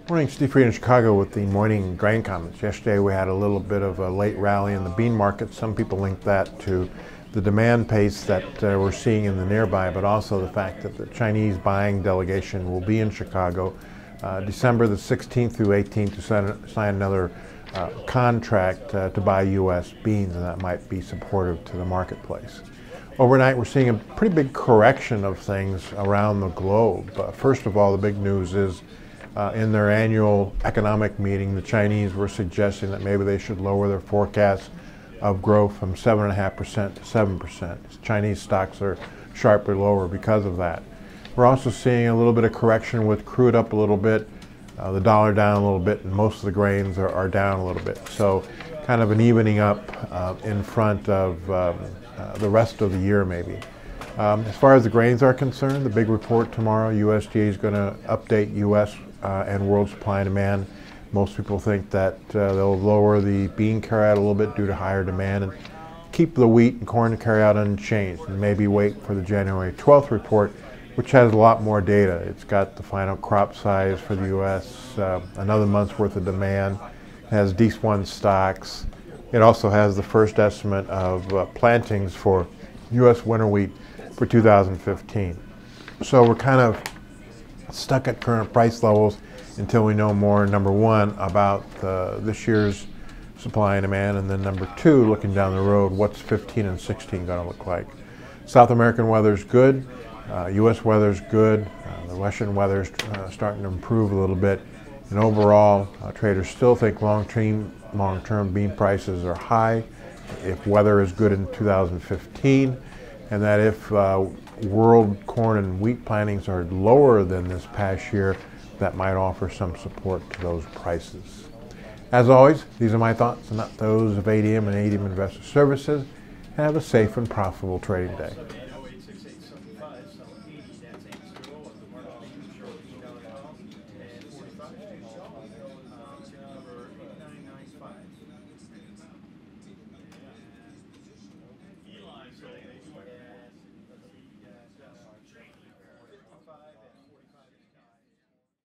Morning, Steve Freed in Chicago with the morning grain comments. Yesterday we had a little bit of a late rally in the bean market. Some people link that to the demand pace that we're seeing in the nearby, but also the fact that the Chinese buying delegation will be in Chicago December the 16th through 18th to sign another contract to buy U.S. beans, and that might be supportive to the marketplace. Overnight, we're seeing a pretty big correction of things around the globe. First of all, the big news is in their annual economic meeting, the Chinese were suggesting that maybe they should lower their forecast of growth from 7.5% to 7%. Chinese stocks are sharply lower because of that. We're also seeing a little bit of correction with crude up a little bit, the dollar down a little bit, and most of the grains are down a little bit. So kind of an evening up in front of the rest of the year maybe. As far as the grains are concerned, the big report tomorrow, USDA is going to update U.S. And world supply and demand. Most people think that they'll lower the bean carryout a little bit due to higher demand and keep the wheat and corn carryout unchanged, and maybe wait for the January 12th report, which has a lot more data. It's got the final crop size for the U.S., another month's worth of demand, it has D1 stocks. It also has the first estimate of plantings for U.S. winter wheat for 2015. So we're kind of stuck at current price levels until we know more, number one, about this year's supply and demand, and then number two, looking down the road, what's 15 and 16 going to look like. South American weather's good, U.S. weather's good, the Russian weather's starting to improve a little bit, and overall, traders still think long-term bean prices are high if weather is good in 2015, and that if world corn and wheat plantings are lower than this past year, that might offer some support to those prices. As always, these are my thoughts and not those of ADM and ADM Investor Services. Have a safe and profitable trading day.